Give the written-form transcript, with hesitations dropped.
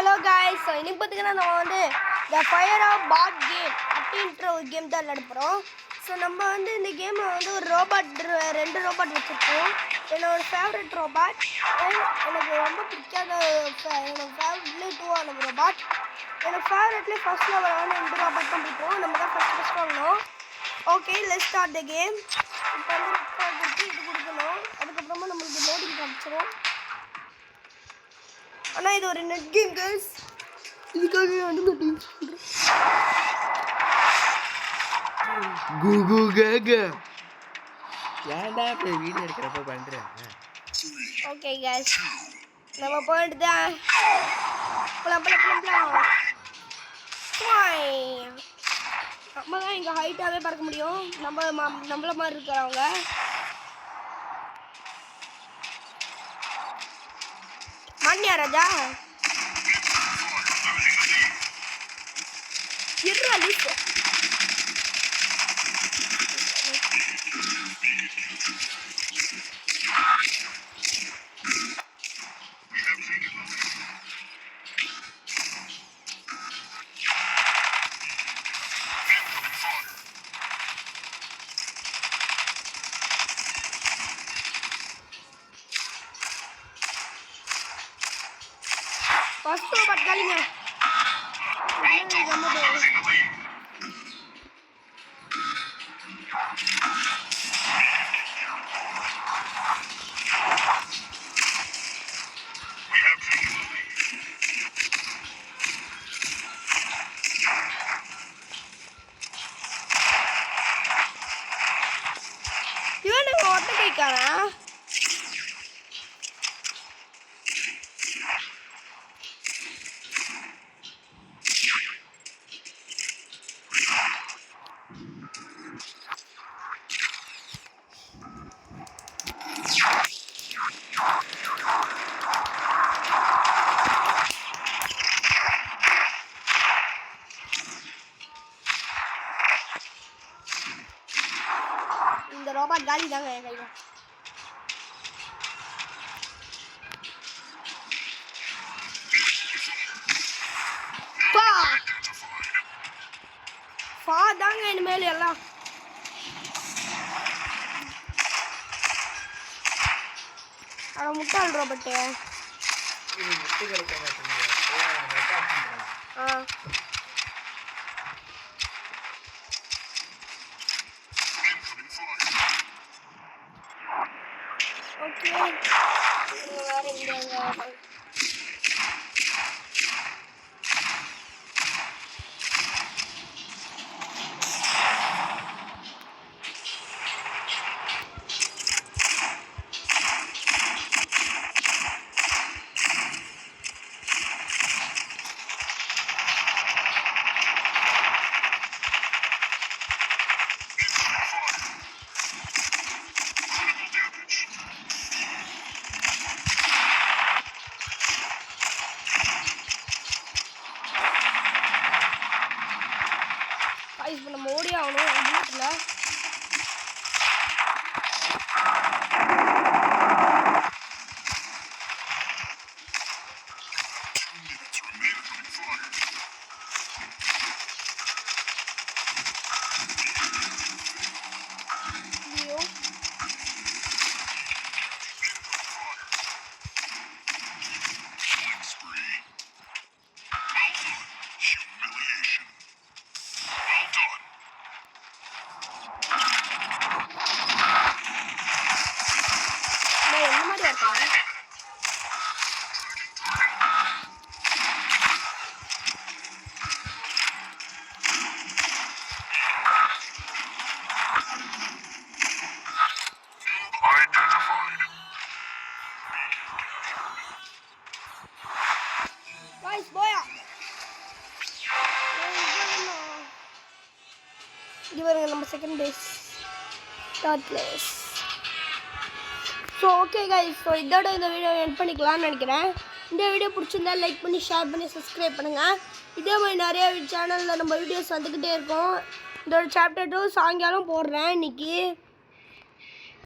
Hello guys, so இன்னைக்கு பார்த்தீங்கன்னா நம்ம வந்து the fire of pot game அப்படின்ற ஒரு கேம் தான் விளையாட போகிறோம். ஸோ நம்ம வந்து இந்த கேமில் வந்து ஒரு ரெண்டு ரோபாட் வச்சுருக்கோம். என்னோட ஃபேவரட் ரோபாட், எனக்கு ரொம்ப பிடிக்காத என்னோட ஃபேவரட்லேயே ரோபாட். என்னோட ஃபேவரட்லேயே ஃபர்ஸ்ட் லெவல் வந்து இந்த ரோபாட் தான் பிடிக்கும். நம்ம தான் ஃபஸ்ட் வாங்கணும். Okay, let's start the game. இப்போ வந்து இது கொடுக்கணும். அதுக்கப்புறமா நம்மளுக்கு லோடிங் காமிச்சிடும். ஆனால் இது ஒரு நெட் கேம் கேர்ள்ஸ், இதுக்காக வந்து வீடியோ எடுக்கிறப்ப பண்றேன். ஓகே கேர்ள்ஸ், நம்ம போயிட்டு தான் நம்ம தான் இங்கே ஹைட்டாகவே பறக்க முடியும். நம்மள மாதிரி இருக்கிறவங்க மான்யா ராஜா ஃபர்ஸ்ட் ரோபாட் காலிங்க. இவன் ஒட்ட கேட்காரா? இந்த ரோபாட் காலி தாங்க என் கையில். தாங்க இனிமேல் எல்லாம் முட்டாள் ரோபோட்டு. ஓகே, வேற எங்க இப்போ நம்ம ஓடி ஆகணும். வீட்டில் இவருங்க நம்ம second place, third place. So okay guys, so இதோட இந்த வீடியோ எண்ட் பண்ணிக்கலாம்னு நினைக்கிறேன். இந்த வீடியோ பிடிச்சிருந்தா லைக் பண்ணி ஷேர் பண்ணி சப்ஸ்கிரைப் பண்ணுங்கள். இதே மாதிரி நிறைய சேனலில் நம்ம வீடியோஸ் வந்துக்கிட்டே இருக்கோம். இதோட சாப்டர் 2 சாயங்காலம் போடுறேன் இன்னைக்கு.